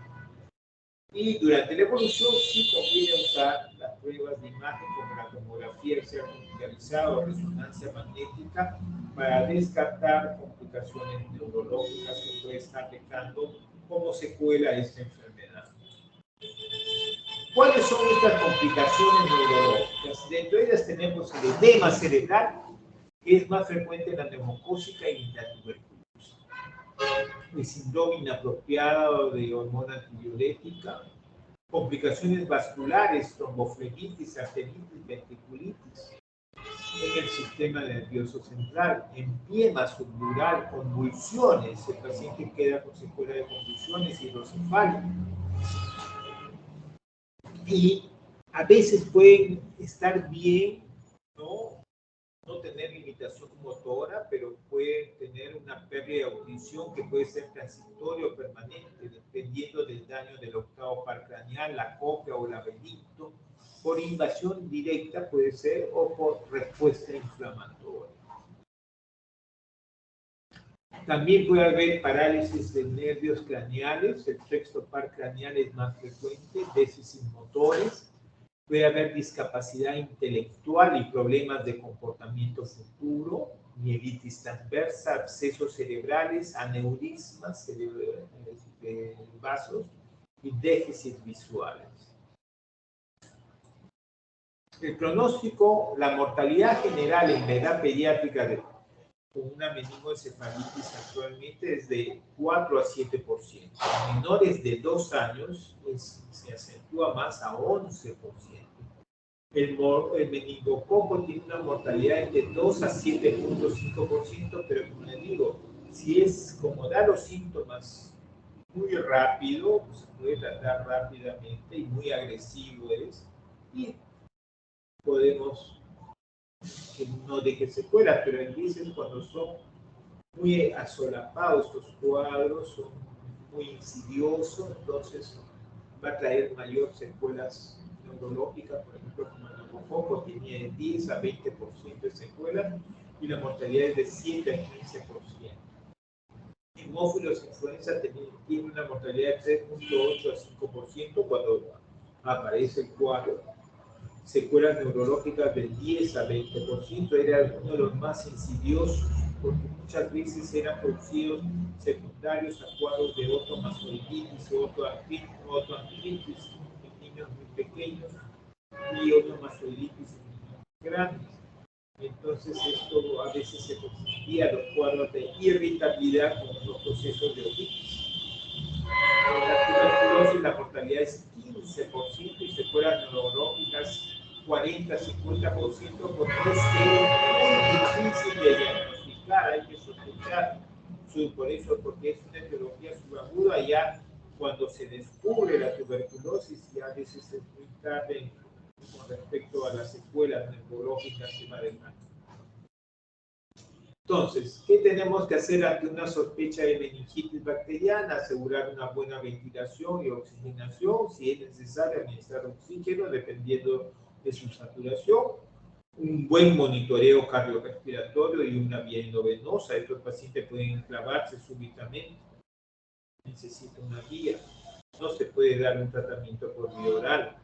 Y durante la evolución sí conviene usar las pruebas de imagen como la tomografía axial computarizada o resonancia magnética para descartar complicaciones neurológicas que puede estar dejando como secuela esta enfermedad. ¿Cuáles son estas complicaciones neurológicas? Dentro de ellas tenemos el edema cerebral, que es más frecuente en la neumocócica y en la tuberculosis. El síndrome inapropiado de hormona antidiurética, complicaciones vasculares, tromboflebitis, arteritis, ventriculitis en el sistema nervioso central, empiema subdural, convulsiones, el paciente queda con secuela de convulsiones hidrocefálicas. Y a veces pueden estar bien, no tener limitación motora, pero pueden tener una pérdida de audición que puede ser transitoria o permanente, dependiendo del daño del octavo par craneal, la cóclea o el laberinto, por invasión directa puede ser o por respuesta inflamatoria. También puede haber parálisis de nervios craneales, el sexto par craneal es más frecuente, déficits motores. Puede haber discapacidad intelectual y problemas de comportamiento futuro, mielitis transversa, abscesos cerebrales, aneurismas de vasos y déficits visuales. El pronóstico, la mortalidad general en la edad pediátrica con una meningoencefalitis actualmente es de 4 a 7%. En menores de 2 años se acentúa más a 11%. El meningococo tiene una mortalidad de 2 a 7.5%, pero como les digo, si es como da los síntomas muy rápido, pues se puede tratar rápidamente y muy agresivo es, y podemos que no deje secuelas, pero en veces cuando son muy asolapados estos cuadros, son muy insidiosos, entonces va a traer mayor secuelas neurológicas, por ejemplo, como la poco, tiene 10 a 20% de secuelas y la mortalidad es de 7 a 15%. Hemófilos influenza tiene una mortalidad de 3.8 a 5% cuando aparece el cuadro. Secuelas neurológicas del 10 a 20%, era uno de los más insidiosos porque muchas veces eran producidos secundarios a cuadros de otomastoiditis o otoartritis en niños muy pequeños y otomastoiditis en niños grandes. Entonces esto a veces se confundía los cuadros de irritabilidad con los procesos de otitis. En la tuberculosis la mortalidad es 15% y secuelas neurológicas 40-50% porque es muy difícil de diagnosticar, hay que sospechar. Por eso, porque es una etiología subaguda, ya cuando se descubre la tuberculosis, ya a veces es muy tarde con respecto a las secuelas neurológicas y demás. Entonces, ¿qué tenemos que hacer ante una sospecha de meningitis bacteriana? Asegurar una buena ventilación y oxigenación, si es necesario administrar oxígeno dependiendo de su saturación, un buen monitoreo cardiorrespiratorio y una vía endovenosa. Estos pacientes pueden enclavarse súbitamente, necesita una guía, no se puede dar un tratamiento por vía oral.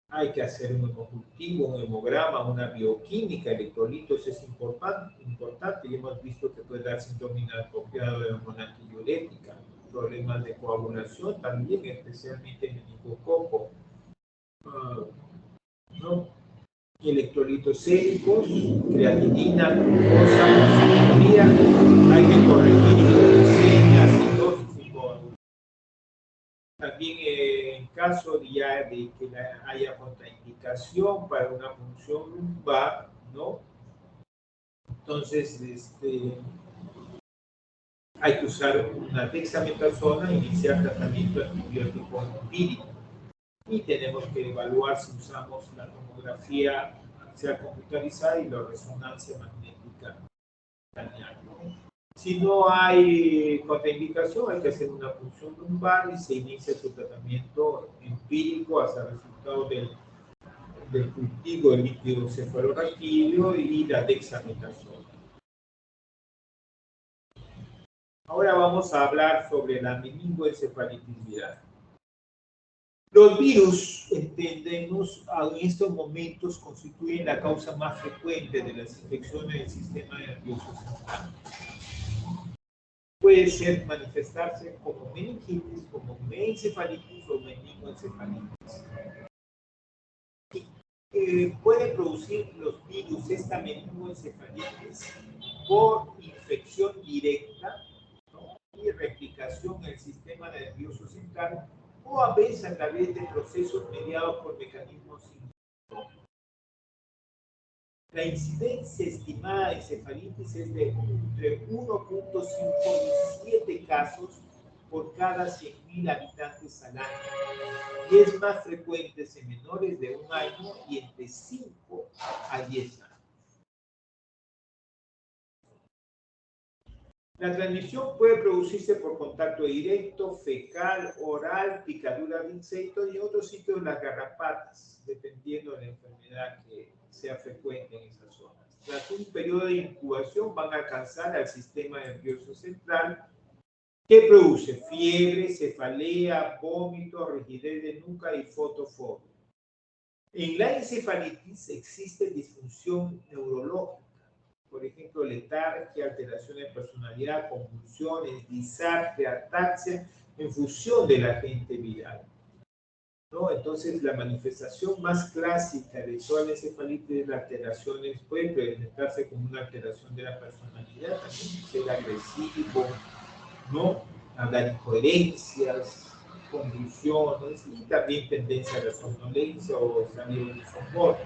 Hay que hacer un hemocultivo, un hemograma, una bioquímica, electrolitos es importante y hemos visto que puede dar síndrome inapropiado de hormona antidiurética, problemas de coagulación también, especialmente en el meningococo, ¿no? Electrolitos séricos, creatinina, glucosa, oximetría, hay que corregir hipoglucemia, acidosis y coagulación. También en caso de que haya contraindicación para una punción lumbar, ¿no? Entonces, hay que usar una dexametasona e iniciar tratamiento antibiótico empírico. Y tenemos que evaluar si usamos la tomografía axial computarizada y la resonancia magnética craneal, ¿no? Si no hay contraindicación, hay que hacer una punción lumbar y se inicia su tratamiento empírico hasta el resultado del cultivo del líquido cefalorraquídeo y la dexametasona. Ahora vamos a hablar sobre la meningoencefalitis viral. Los virus, entendemos, en estos momentos constituyen la causa más frecuente de las infecciones del sistema nervioso central. Puede ser manifestarse como meningitis, como menencefalitis o meningoencefalitis. Puede producir los virus esta meningoencefalitis por infección directa, ¿no? Y replicación en el sistema nervioso central o a veces a través de procesos mediados por mecanismos inflamatorios. La incidencia estimada de encefalitis es de entre 1.5 y 7 casos por cada 100.000 habitantes al año y es más frecuente en menores de 1 año y entre 5 a 10 años. La transmisión puede producirse por contacto directo, fecal, oral, picadura de insectos y otros sitios de las garrapatas, dependiendo de la enfermedad que sea frecuente en esas zonas. Tras un periodo de incubación van a alcanzar al sistema nervioso central que produce fiebre, cefalea, vómito, rigidez de nuca y fotofobia. En la encefalitis existe disfunción neurológica. Por ejemplo, letargia, alteración de personalidad, convulsiones, disartria, ataxia, en función del agente viral, ¿no? Entonces, la manifestación más clásica de toda la encefalitis es la alteración, puede presentarse como una alteración de la personalidad, también ser agresivo, ¿no? Hablar incoherencias, convulsiones y también tendencia a la somnolencia o salir del soporte.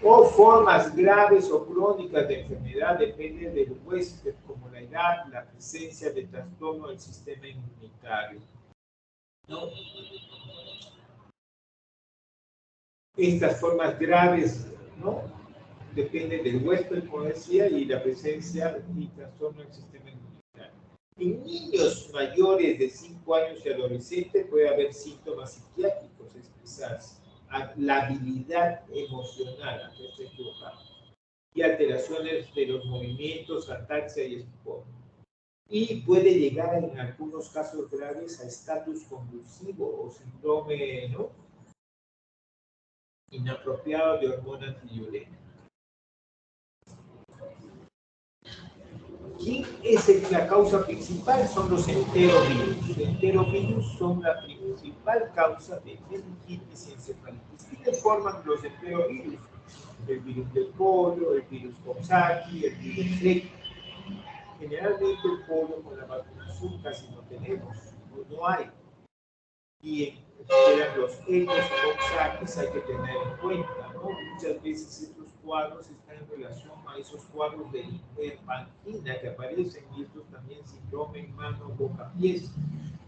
O formas graves o crónicas de enfermedad dependen del huésped, como la edad, la presencia de trastorno del sistema inmunitario, ¿no? Estas formas graves, ¿no? Dependen del huésped, como decía, y la presencia y trastorno del sistema inmunitario. En niños mayores de 5 años y adolescentes puede haber síntomas psiquiátricos expresarse. la habilidad emocional, antes estoy equivocado, y alteraciones de los movimientos, ataxia y estupor. Y puede llegar en algunos casos graves a estatus convulsivo o síndrome, ¿no?, inapropiado de hormona antidiurética. ¿Quién es la causa principal? Son los enterovirus. Los enterovirus son la principal causa de meningitis y encefalitis. ¿Quiénes forman los enterovirus? El virus del polio, el virus Coxsackie, el virus Zika. Generalmente el polio con la vacunación casi no tenemos, no hay. Y eran los Coxsackie, hay que tener en cuenta, ¿no? Muchas veces estos cuadros están en relación a esos cuadros de angina que aparecen, y estos también síndrome en mano, boca, pies.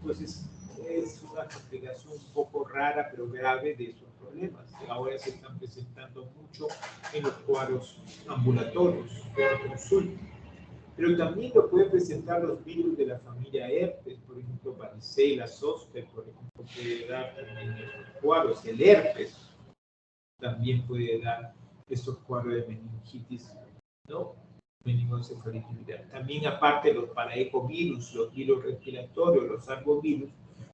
Entonces, es una complicación un poco rara, pero grave de esos problemas. Ahora se están presentando mucho en los cuadros ambulatorios de consulta. Pero también lo pueden presentar los virus de la familia herpes, por ejemplo, varicela, zoster, por ejemplo, puede dar también estos cuadros. El herpes también puede dar estos cuadros de meningitis, ¿no? Meningoencefalitis viral. También, aparte, los paraecovirus, los virus respiratorios, los arbovirus,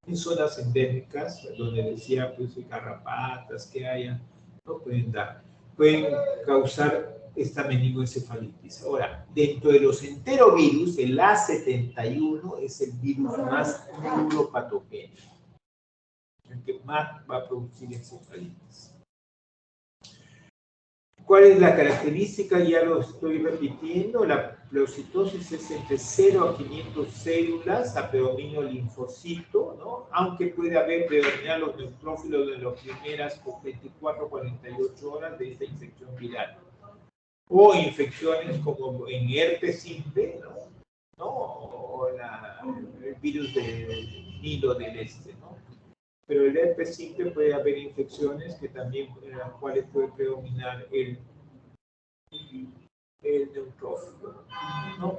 en zonas endémicas, donde decía, pues, garrapatas que haya, no pueden dar. Pueden causar esta meningoencefalitis. Ahora, dentro de los enterovirus, el A71 es el virus más neuropatogénico, el que más va a producir encefalitis. ¿Cuál es la característica? Ya lo estoy repitiendo. La pleocitosis es entre 0 a 500 células a predominio linfocito, ¿no? Aunque puede haber predominar los neutrófilos de las primeras 24 a 48 horas de esta infección viral. O infecciones como en herpes simple, ¿no? O el virus del Nilo del Este, ¿no? Pero el herpes simple puede haber infecciones que también, en las cuales puede predominar el neutrófilo, ¿no?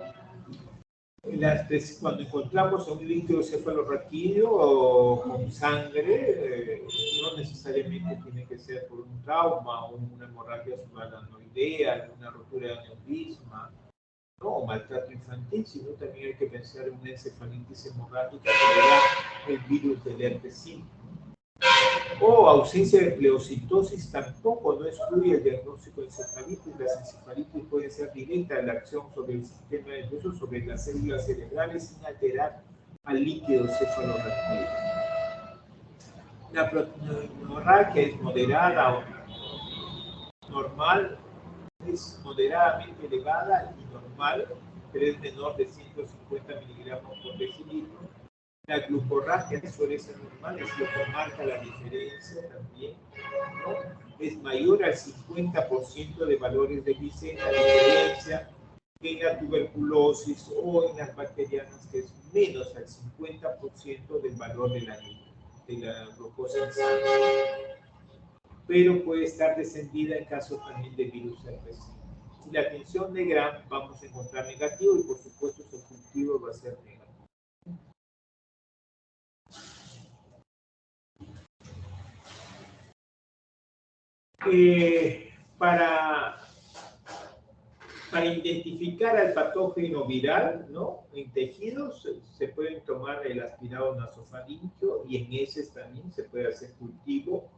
Cuando encontramos un líquido cefalorraquídeo o con sangre, no necesariamente tiene que ser por un trauma o una hemorragia subarachnoidea, una rotura de aneurisma, ¿no?, o maltrato infantil, sino también hay que pensar en una encefalitis hemorrágica que le da el virus del herpes simple. O ausencia de pleocitosis tampoco no excluye el diagnóstico de encefalitis. Las encefalitis pueden ser directas en la acción sobre el sistema nervioso, sobre las células cerebrales, sin alterar al líquido cefalorraquídeo. La proteinorragia es moderada o normal, es moderadamente elevada y normal, pero es menor de 150 miligramos por decilitro. La glucorragia suele ser normal, es lo que marca la diferencia también, ¿no? Es mayor al 50% de valores de glicemia, la diferencia en la tuberculosis o en las bacterianas, que es menos al 50% del valor de la glucosa en sangre. Pero puede estar descendida en caso también de virus herpes. Si la tensión de Gram vamos a encontrar negativo, y por supuesto su cultivo va a ser negativo. Para identificar al patógeno viral, ¿no?, en tejidos, se pueden tomar el aspirado nasofaríngeo, y en heces también se puede hacer cultivo,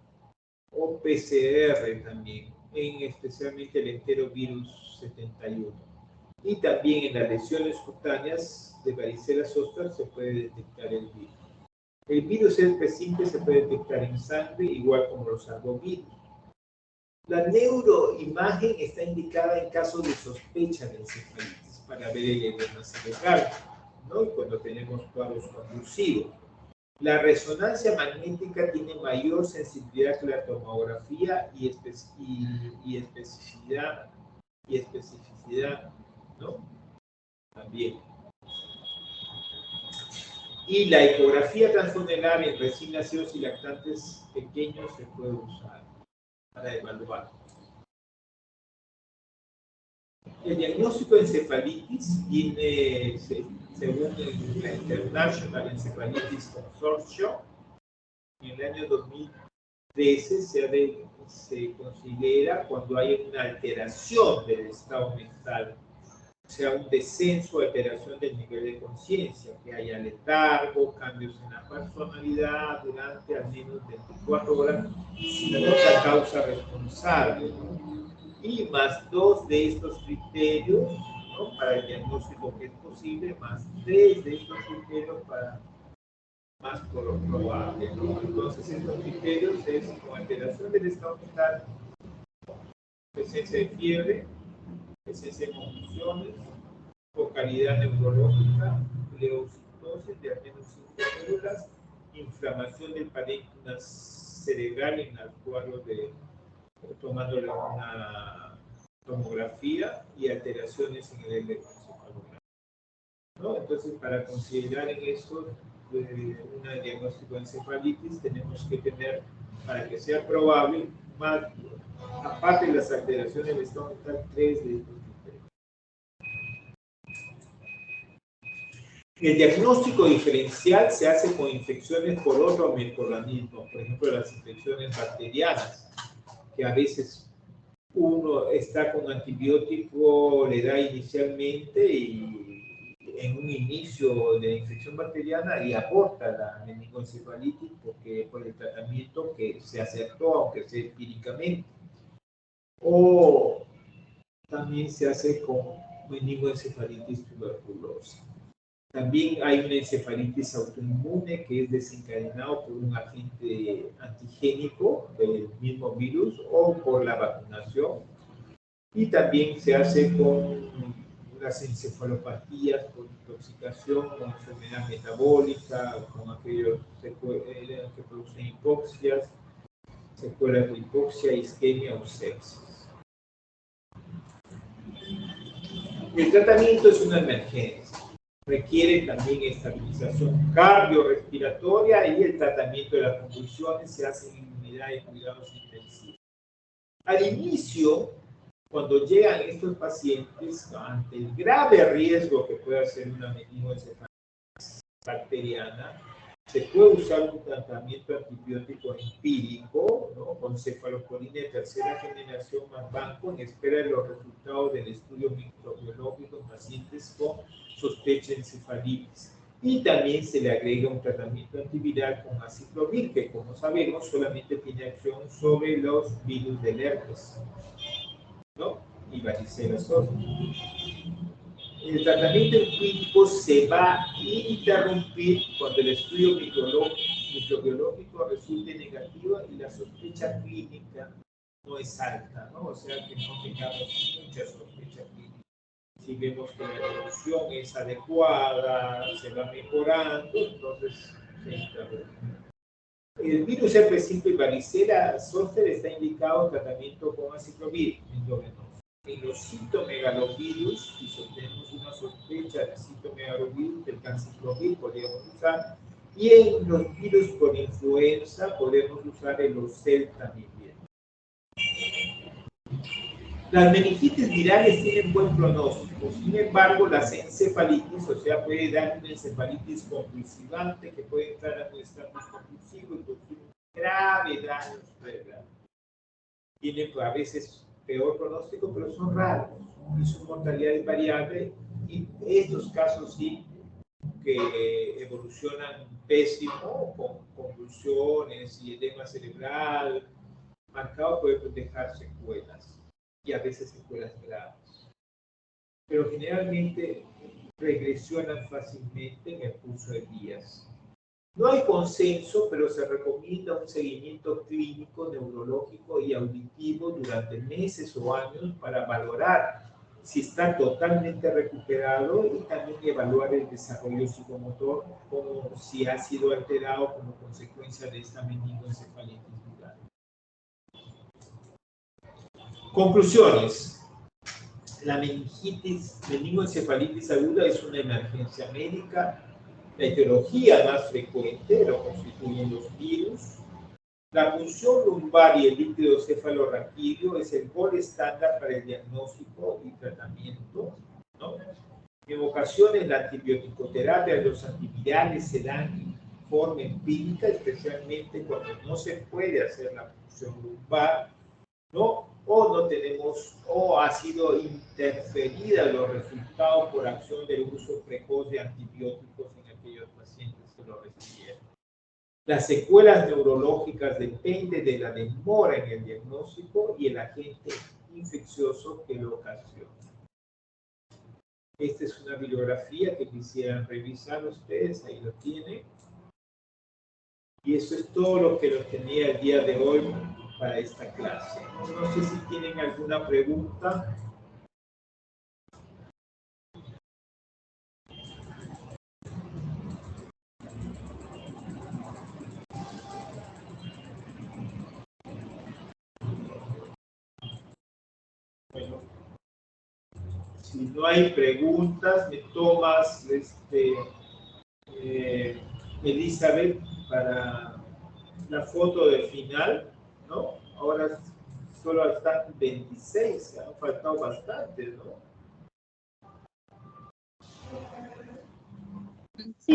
o PCR también, especialmente el enterovirus 71. Y también en las lesiones cutáneas de varicela zoster se puede detectar el virus. El virus herpes simple se puede detectar en sangre, igual como los arbovirus. La neuroimagen está indicada en caso de sospecha de encefalitis para ver el edema cerebral, ¿no?, y cuando tenemos cuadros convulsivos. La resonancia magnética tiene mayor sensibilidad que la tomografía y especificidad, ¿no?, también. Y la ecografía transfusional en recién nacidos y lactantes pequeños se puede usar para evaluar. El diagnóstico de encefalitis tiene, según la International Encephalitis Consortium, en el año 2000 veces se considera cuando hay una alteración del estado mental, o sea, un descenso o alteración del nivel de conciencia, que haya letargo, cambios en la personalidad durante al menos 24 horas, sin otra causa responsable, ¿no? Y más 2 de estos criterios, ¿no?, para el diagnóstico que es posible, más 3 de estos criterios para más probable, ¿no? Entonces, estos criterios es con alteración del estado mental, presencia de fiebre, presencia de confusiones, focalidad neurológica, leucitosis de al menos 5 células, inflamación del parénquima cerebral en el cuadro de tomándole una tomografía y alteraciones en el electroencefalograma, ¿no? Entonces, para considerar en esto un diagnóstico de encefalitis, tenemos que tener, para que sea probable, más, aparte de las alteraciones del estado mental, 3 de estos criterios. El diagnóstico diferencial se hace con infecciones por otro microorganismo, por ejemplo, las infecciones bacterianas, que a veces uno está con antibiótico, le da inicialmente y en un inicio de infección bacteriana y aporta la meningoencefalitis porque por el tratamiento que se aceptó, aunque sea empíricamente. O también se hace con meningoencefalitis tuberculosa. También hay una encefalitis autoinmune que es desencadenado por un agente antigénico del mismo virus o por la vacunación. Y también se hace con las encefalopatías por intoxicación, con enfermedad metabólica, con aquellos que producen hipoxias, secuelas de hipoxia, isquemia o sepsis. El tratamiento es una emergencia. Requiere también estabilización cardiorrespiratoria y el tratamiento de las convulsiones se hace en unidad de cuidados intensivos. Al inicio, cuando llegan estos pacientes, ante el grave riesgo que puede ser una meningoencefalitis bacteriana, se puede usar un tratamiento antibiótico empírico, ¿no?, con cefalosporina de tercera generación más banco en espera de los resultados del estudio microbiológico en pacientes con sospecha de encefalitis. Y también se le agrega un tratamiento antiviral con aciclovir, que como sabemos solamente tiene acción sobre los virus del herpes, ¿no?, y varicela zoster. El tratamiento empírico se va a interrumpir cuando el estudio microbiológico resulte negativo y la sospecha clínica no es alta, ¿no? O sea, que no tengamos mucha sospecha clínica. Si vemos que la evolución es adecuada, se va mejorando, entonces se interrumpe. El virus herpes simple y varicela zoster está indicado tratamiento con aciclovir endovenoso. En los citomegalovirus, si tenemos una sospecha de citomegalovirus, el canciclovir podríamos usar, y en los virus por influenza podemos usar el Ocel también. Las meningitis virales tienen buen pronóstico, sin embargo, las encefalitis, o sea, puede dar una encefalitis convulsivante que puede entrar a un estatus convulsivo y producir un grave daño cerebral. Tienen a veces peor pronóstico, pero son raros y su mortalidad es variable, y estos casos sí que evolucionan pésimo, con convulsiones y edema cerebral marcado, pueden dejar secuelas y a veces secuelas graves. Pero generalmente regresionan fácilmente en el curso de días. No hay consenso, pero se recomienda un seguimiento clínico, neurológico y auditivo durante meses o años para valorar si está totalmente recuperado y también evaluar el desarrollo psicomotor como si ha sido alterado como consecuencia de esta meningoencefalitis viral. Conclusiones. La meningoencefalitis aguda es una emergencia médica. La etiología más frecuente lo constituyen los virus. La punción lumbar y el líquido cefalorraquídeo es el gol estándar para el diagnóstico y tratamiento, ¿no? En ocasiones la antibioticoterapia, los antivirales se dan forma empírica, especialmente cuando no se puede hacer la punción lumbar, ¿no? O no tenemos, o ha sido interferida los resultados por acción del uso precoz de antibióticos en aquellos pacientes que lo recibieron. Las secuelas neurológicas dependen de la demora en el diagnóstico y el agente infeccioso que lo ocasiona. Esta es una bibliografía que quisieran revisar ustedes, ahí lo tienen. Y eso es todo lo que nos tenía el día de hoy para esta clase. No sé si tienen alguna pregunta. Bueno, si no hay preguntas, me tomas, Elizabeth, para la foto de final, ¿no? Ahora solo están 26, han faltado bastantes, ¿no? Sí,